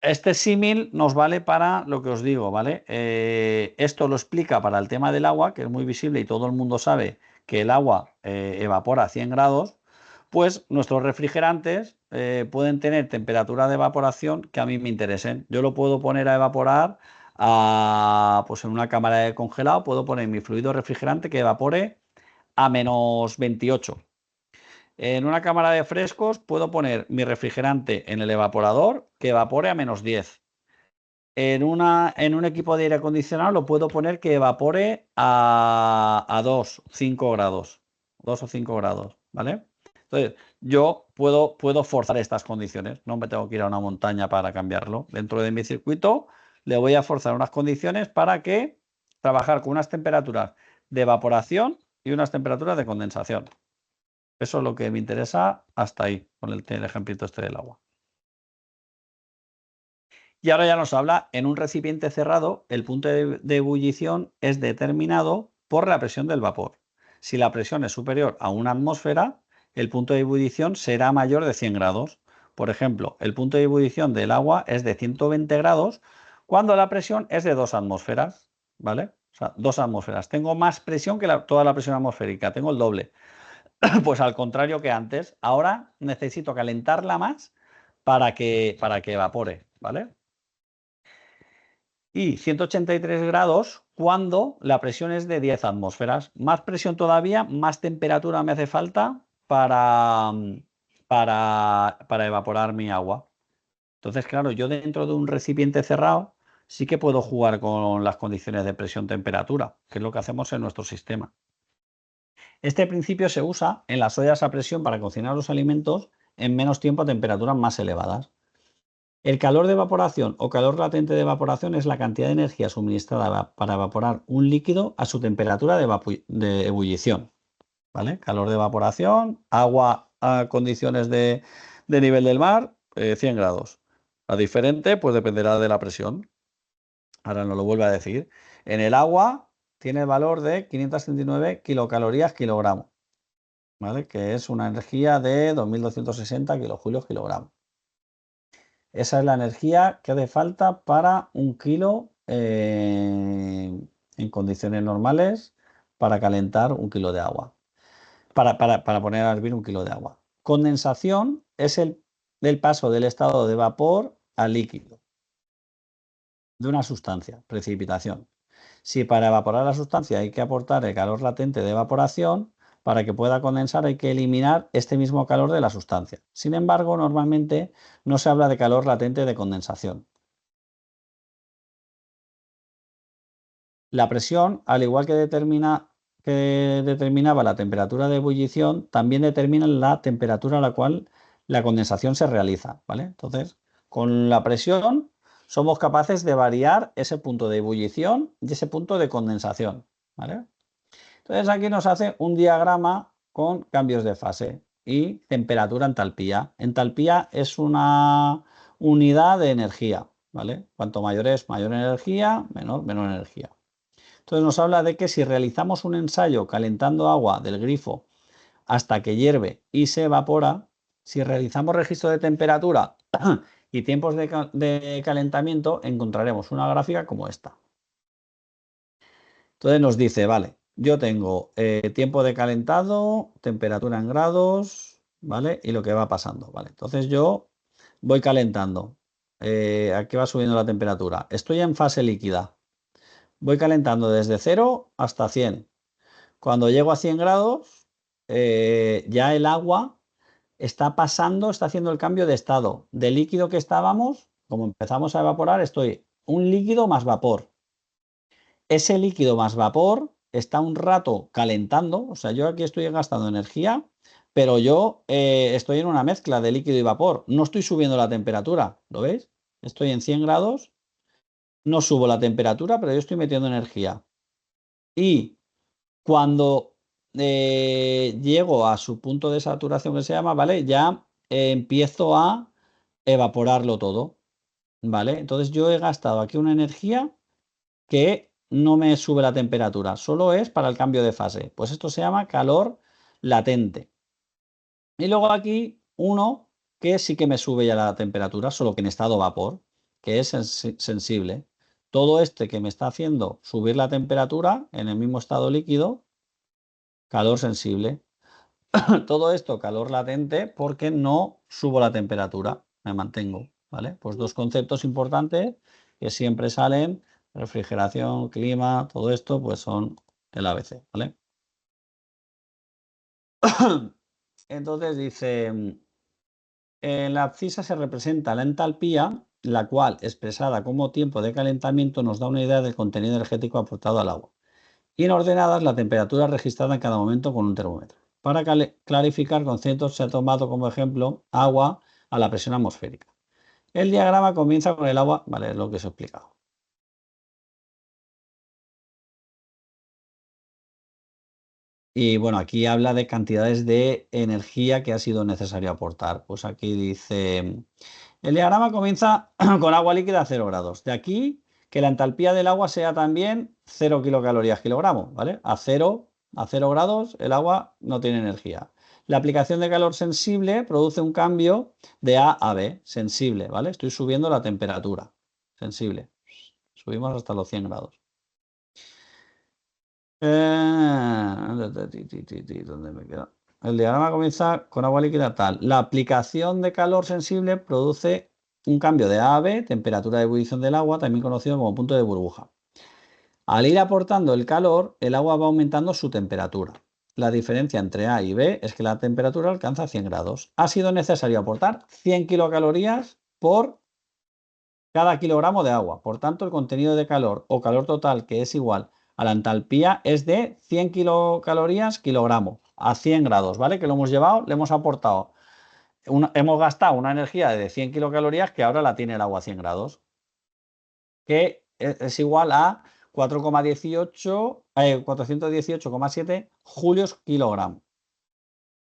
Este símil nos vale para lo que os digo, ¿vale? Esto lo explica para el tema del agua, que es muy visible y todo el mundo sabe que el agua evapora a 100 grados, pues nuestros refrigerantes pueden tener temperatura de evaporación que a mí me interesen. Yo lo puedo poner a evaporar pues en una cámara de congelado, puedo poner mi fluido refrigerante que evapore a menos 28. En una cámara de frescos puedo poner mi refrigerante en el evaporador que evapore a menos 10. En un equipo de aire acondicionado lo puedo poner que evapore a 2, 5 grados. 2 o 5 grados, ¿vale? Entonces, yo puedo forzar estas condiciones. No me tengo que ir a una montaña para cambiarlo. Dentro de mi circuito le voy a forzar unas condiciones para que trabajar con unas temperaturas de evaporación y unas temperaturas de condensación. Eso es lo que me interesa hasta ahí, con el ejemplito este del agua. Y ahora ya nos habla, en un recipiente cerrado, el punto de ebullición es determinado por la presión del vapor. Si la presión es superior a una atmósfera, el punto de ebullición será mayor de 100 grados. Por ejemplo, el punto de ebullición del agua es de 120 grados cuando la presión es de 2 atmósferas, ¿vale? O sea, 2 atmósferas. Tengo más presión que toda la presión atmosférica, tengo el doble. Pues al contrario que antes, ahora necesito calentarla más para que evapore, ¿vale? Y 183 grados cuando la presión es de 10 atmósferas. Más presión todavía, más temperatura me hace falta para evaporar mi agua. Entonces, claro, yo dentro de un recipiente cerrado sí que puedo jugar con las condiciones de presión-temperatura, que es lo que hacemos en nuestro sistema. Este principio se usa en las ollas a presión para cocinar los alimentos en menos tiempo a temperaturas más elevadas. El calor de evaporación o calor latente de evaporación es la cantidad de energía suministrada para evaporar un líquido a su temperatura de ebullición. ¿Vale? Calor de evaporación, agua a condiciones de nivel del mar, 100 grados. La diferente, pues dependerá de la presión. Ahora nos lo vuelve a decir. En el agua tiene el valor de 539 kilocalorías kilogramo, ¿vale? Que es una energía de 2260 kilojulios kilogramo. Esa es la energía que hace falta para 1 kilo en condiciones normales para calentar 1 kilo de agua. Para poner a hervir 1 kilo de agua. Condensación es el paso del estado de vapor a líquido de una sustancia, precipitación. Si para evaporar la sustancia hay que aportar el calor latente de evaporación, para que pueda condensar hay que eliminar este mismo calor de la sustancia. Sin embargo, normalmente no se habla de calor latente de condensación. La presión, al igual que determinaba la temperatura de ebullición, también determina la temperatura a la cual la condensación se realiza, ¿vale? Entonces, con la presión somos capaces de variar ese punto de ebullición y ese punto de condensación, ¿vale? Entonces aquí nos hace un diagrama con cambios de fase y temperatura entalpía. Entalpía es una unidad de energía, ¿vale? Cuanto mayor es mayor energía, menor energía. Entonces nos habla de que si realizamos un ensayo calentando agua del grifo hasta que hierve y se evapora, si realizamos registro de temperatura y tiempos de calentamiento, encontraremos una gráfica como esta. Entonces nos dice, vale, yo tengo tiempo de calentado, temperatura en grados, ¿vale? Y lo que va pasando, ¿vale? Entonces yo voy calentando. Aquí va subiendo la temperatura. Estoy en fase líquida. Voy calentando desde 0 hasta 100. Cuando llego a 100 grados, ya el agua está pasando, está haciendo el cambio de estado. De líquido que estábamos, como empezamos a evaporar, estoy un líquido más vapor. Ese líquido más vapor está un rato calentando, o sea, yo aquí estoy gastando energía, pero yo estoy en una mezcla de líquido y vapor. No estoy subiendo la temperatura, ¿lo veis? Estoy en 100 grados, no subo la temperatura, pero yo estoy metiendo energía. Y cuando llego a su punto de saturación que se llama, ¿vale? Ya empiezo a evaporarlo todo, ¿vale? Entonces yo he gastado aquí una energía que no me sube la temperatura, solo es para el cambio de fase. Pues esto se llama calor latente. Y luego aquí uno que sí que me sube ya la temperatura, solo que en estado vapor, que es sensible. Todo este que me está haciendo subir la temperatura en el mismo estado líquido, calor sensible. Todo esto calor latente porque no subo la temperatura, me mantengo, ¿vale? Pues dos conceptos importantes que siempre salen, refrigeración, clima, todo esto pues son el ABC, ¿vale? Entonces dice, en la abscisa se representa la entalpía, la cual expresada como tiempo de calentamiento nos da una idea del contenido energético aportado al agua. Y en ordenadas la temperatura registrada en cada momento con un termómetro. Para clarificar conceptos se ha tomado como ejemplo agua a la presión atmosférica. El diagrama comienza con el agua, vale, es lo que os he explicado. Y bueno, aquí habla de cantidades de energía que ha sido necesario aportar. Pues aquí dice, el diagrama comienza con agua líquida a 0 grados. De aquí que la entalpía del agua sea también 0 kilocalorías kilogramo, ¿vale? A 0 grados el agua no tiene energía. La aplicación de calor sensible produce un cambio de A a B, sensible, ¿vale? Estoy subiendo la temperatura, sensible. Subimos hasta los 100 grados. ¿Dónde me queda? El diagrama comienza con agua líquida tal. La aplicación de calor sensible produce un cambio de A a B, temperatura de ebullición del agua, también conocido como punto de burbuja. Al ir aportando el calor, el agua va aumentando su temperatura. La diferencia entre A y B es que la temperatura alcanza 100 grados. Ha sido necesario aportar 100 kilocalorías por cada kilogramo de agua. Por tanto, el contenido de calor o calor total, que es igual a la entalpía, es de 100 kilocalorías kilogramo a 100 grados, ¿vale? Que lo hemos llevado, le hemos aportado, hemos gastado una energía de 100 kilocalorías que ahora la tiene el agua a 100 grados, que es igual a 418,7 julios kilogramo,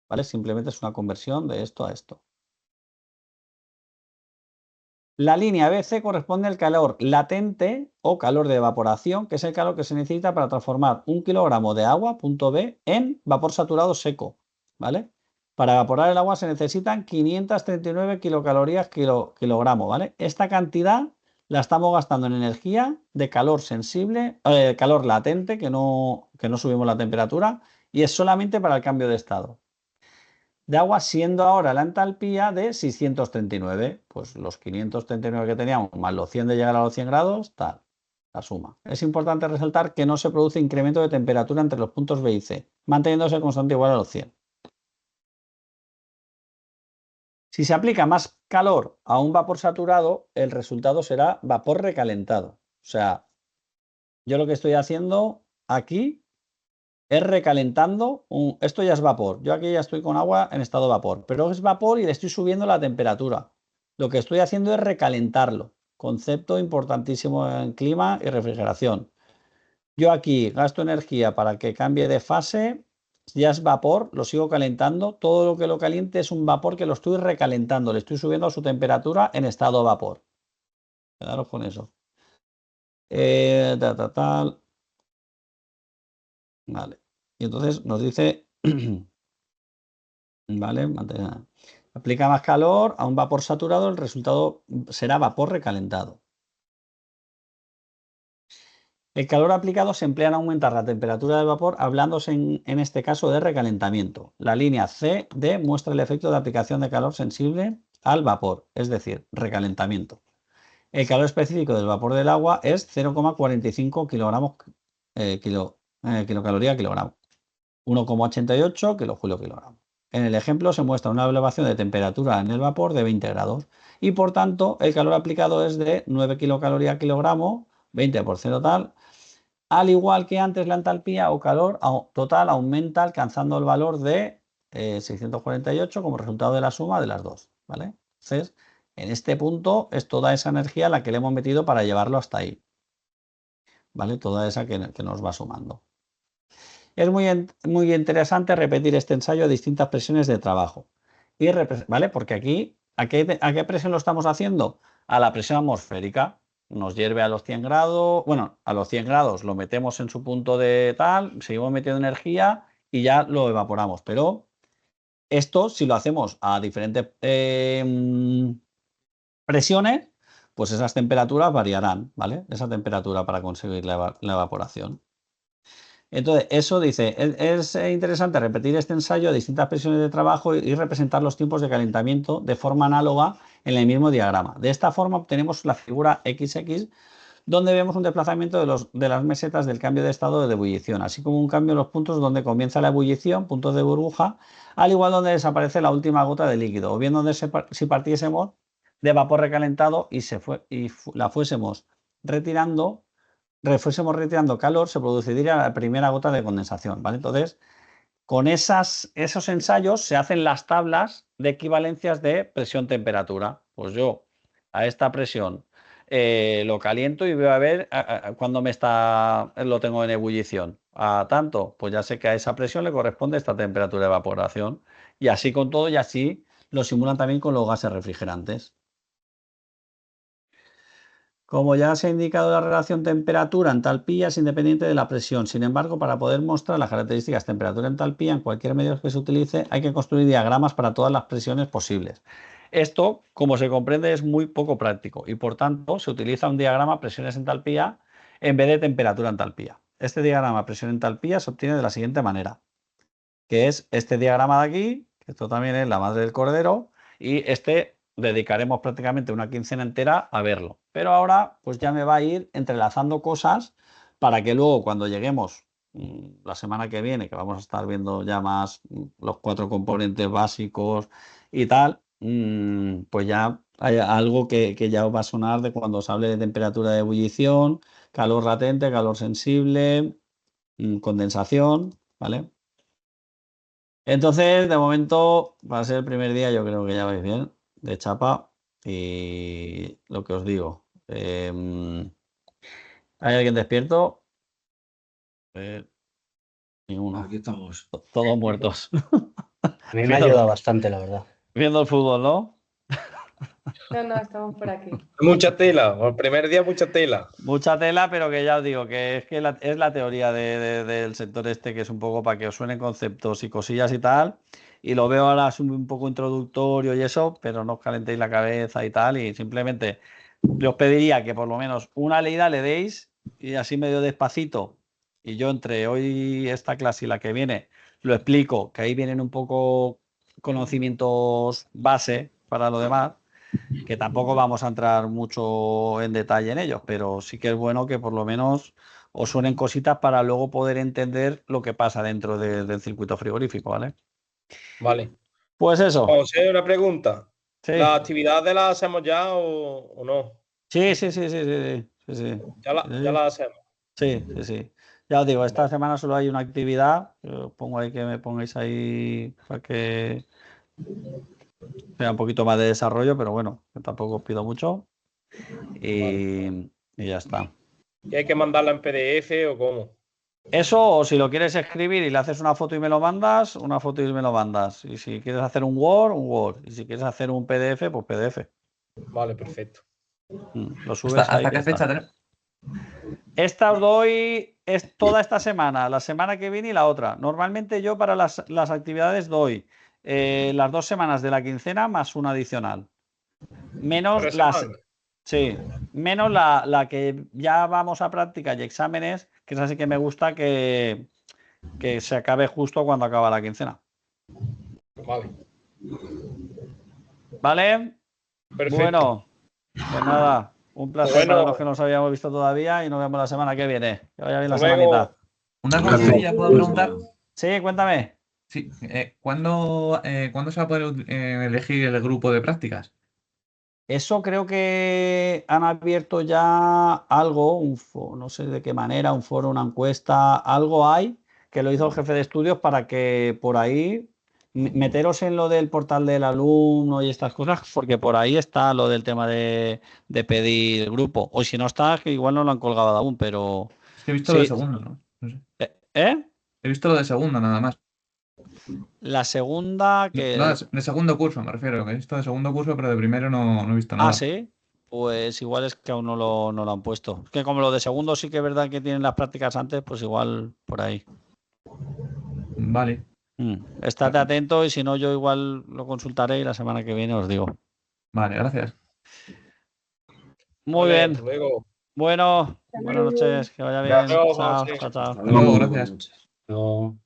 ¿vale? Simplemente es una conversión de esto a esto. La línea BC corresponde al calor latente o calor de evaporación, que es el calor que se necesita para transformar 1 kilogramo de agua, punto B, en vapor saturado seco, ¿vale? Para evaporar el agua se necesitan 539 kilocalorías kilogramo, ¿vale? Esta cantidad la estamos gastando en energía de calor sensible, calor latente, que no subimos la temperatura, y es solamente para el cambio de estado. De agua, siendo ahora la entalpía de 639, pues los 539 que teníamos más los 100 de llegar a los 100 grados, tal, la suma. Es importante resaltar que no se produce incremento de temperatura entre los puntos B y C, manteniéndose constante igual a los 100. Si se aplica más calor a un vapor saturado, el resultado será vapor recalentado. O sea, yo lo que estoy haciendo aquí es recalentando, esto ya es vapor. Yo aquí ya estoy con agua en estado de vapor, pero es vapor y le estoy subiendo la temperatura. Lo que estoy haciendo es recalentarlo. Concepto importantísimo en clima y refrigeración. Yo aquí gasto energía para que cambie de fase. Ya es vapor, lo sigo calentando. Todo lo que lo caliente es un vapor que lo estoy recalentando. Le estoy subiendo a su temperatura en estado de vapor. Quedaros con eso. Vale. Y entonces nos dice, vale, aplica más calor a un vapor saturado, el resultado será vapor recalentado. El calor aplicado se emplea en aumentar la temperatura del vapor, hablándose en este caso de recalentamiento. La línea CD muestra el efecto de aplicación de calor sensible al vapor, es decir, recalentamiento. El calor específico del vapor del agua es 0,45 kilocaloría kilogramo, 1,88 kilojuilio kilogramo. En el ejemplo se muestra una elevación de temperatura en el vapor de 20 grados y por tanto el calor aplicado es de 9 kilocalorías kilogramo, 20% tal. Al igual que antes, la entalpía o calor total aumenta alcanzando el valor de 648 como resultado de la suma de las dos, ¿vale? Entonces, en este punto es toda esa energía la que le hemos metido para llevarlo hasta ahí, ¿vale? Toda esa que nos va sumando. Es muy interesante repetir este ensayo a distintas presiones de trabajo, ¿vale? Porque aquí, ¿a qué presión lo estamos haciendo? A la presión atmosférica. Nos hierve a los 100 grados, bueno, a los 100 grados lo metemos en su punto de tal, seguimos metiendo energía y ya lo evaporamos. Pero esto, si lo hacemos a diferentes presiones, pues esas temperaturas variarán, ¿vale? Esa temperatura para conseguir la evaporación. Entonces, eso dice, es interesante repetir este ensayo a distintas presiones de trabajo y representar los tiempos de calentamiento de forma análoga en el mismo diagrama. De esta forma obtenemos la figura XX, donde vemos un desplazamiento de las mesetas del cambio de estado de ebullición, así como un cambio en los puntos donde comienza la ebullición, puntos de burbuja, al igual donde desaparece la última gota de líquido, o bien donde si partiésemos de vapor recalentado y la fuésemos retirando calor, se produciría la primera gota de condensación, ¿vale? Entonces, con esos ensayos se hacen las tablas de equivalencias de presión-temperatura. Pues yo a esta presión lo caliento y veo a ver cuándo lo tengo en ebullición. A tanto, pues ya sé que a esa presión le corresponde esta temperatura de evaporación. Y así con todo, y así lo simulan también con los gases refrigerantes. Como ya se ha indicado, la relación temperatura-entalpía es independiente de la presión. Sin embargo, para poder mostrar las características temperatura-entalpía en cualquier medio que se utilice, hay que construir diagramas para todas las presiones posibles. Esto, como se comprende, es muy poco práctico y, por tanto, se utiliza un diagrama presiones-entalpía en vez de temperatura-entalpía. Este diagrama presión-entalpía se obtiene de la siguiente manera, que es este diagrama de aquí, que esto también es la madre del cordero, y dedicaremos prácticamente una quincena entera a verlo. Pero ahora pues ya me va a ir entrelazando cosas para que luego cuando lleguemos la semana que viene, que vamos a estar viendo ya más los 4 componentes básicos y tal, pues ya hay algo que ya os va a sonar de cuando os hable de temperatura de ebullición, calor latente, calor sensible, condensación, ¿vale? Entonces, de momento, va a ser el primer día, yo creo que ya vais bien, de chapa. Y lo que os digo, ¿hay alguien despierto? Ninguno. Aquí estamos. Todos muertos. A mí me ha ayudado bastante, la verdad. Viendo el fútbol, ¿no? No, estamos por aquí. Mucha tela, el primer día mucha tela. Mucha tela, pero que ya os digo, que es la teoría del sector este, que es un poco para que os suenen conceptos y cosillas y tal. Y lo veo ahora es un poco introductorio y eso, pero no os calentéis la cabeza y tal. Y simplemente yo os pediría que por lo menos una leída le deis y así medio despacito. Y yo entre hoy esta clase y la que viene lo explico, que ahí vienen un poco conocimientos base para lo demás, que tampoco vamos a entrar mucho en detalle en ellos, pero sí que es bueno que por lo menos os suenen cositas para luego poder entender lo que pasa dentro del circuito frigorífico, ¿vale? Vale. Pues eso. José, una pregunta. Sí. ¿Las actividades las hacemos ya o no? Sí. Ya las hacemos. Sí. Ya os digo, esta semana solo hay una actividad. Os pongo ahí que me pongáis ahí para que sea un poquito más de desarrollo, pero bueno, que tampoco os pido mucho. Y ya está. ¿Y hay que mandarla en PDF o cómo? Eso, o si lo quieres escribir y le haces una foto y me lo mandas, una foto y me lo mandas. Y si quieres hacer un Word. Y si quieres hacer un PDF, pues PDF. Vale, perfecto. Lo subes ahí. ¿Hasta qué fecha tenemos? Esta os doy es toda esta semana, la semana que viene y la otra. Normalmente yo para las actividades doy las 2 semanas de la quincena más una adicional. Menos menos la que ya vamos a práctica y exámenes, que es así que me gusta que se acabe justo cuando acaba la quincena. Vale. ¿Vale? Perfecto. Bueno, pues nada, un placer para los que no nos habíamos visto todavía y nos vemos la semana que viene. Que vaya bien la semanita. Una cosilla, ¿puedo preguntar? Sí, cuéntame. Sí, ¿cuándo se va a poder elegir el grupo de prácticas? Eso creo que han abierto ya algo, no sé de qué manera, un foro, una encuesta, algo hay que lo hizo el jefe de estudios para que por ahí meteros en lo del portal del alumno y estas cosas, porque por ahí está lo del tema de pedir grupo. O si no está, que igual no lo han colgado aún, pero... Es que he visto lo de segundo, ¿no? No sé. He visto lo de segundo nada más. La segunda que... No, de segundo curso me refiero, que he visto de segundo curso, pero de primero no he visto nada. Ah, sí. Pues igual es que aún no lo han puesto. Es que como lo de segundo sí que es verdad que tienen las prácticas antes, pues igual por ahí. Vale. Estate atento y si no yo igual lo consultaré y la semana que viene os digo. Vale, gracias. Muy bien. Hasta luego. Bueno, buenas noches, que vaya bien. Chao, Chao, José. chao. Hasta luego, gracias. No.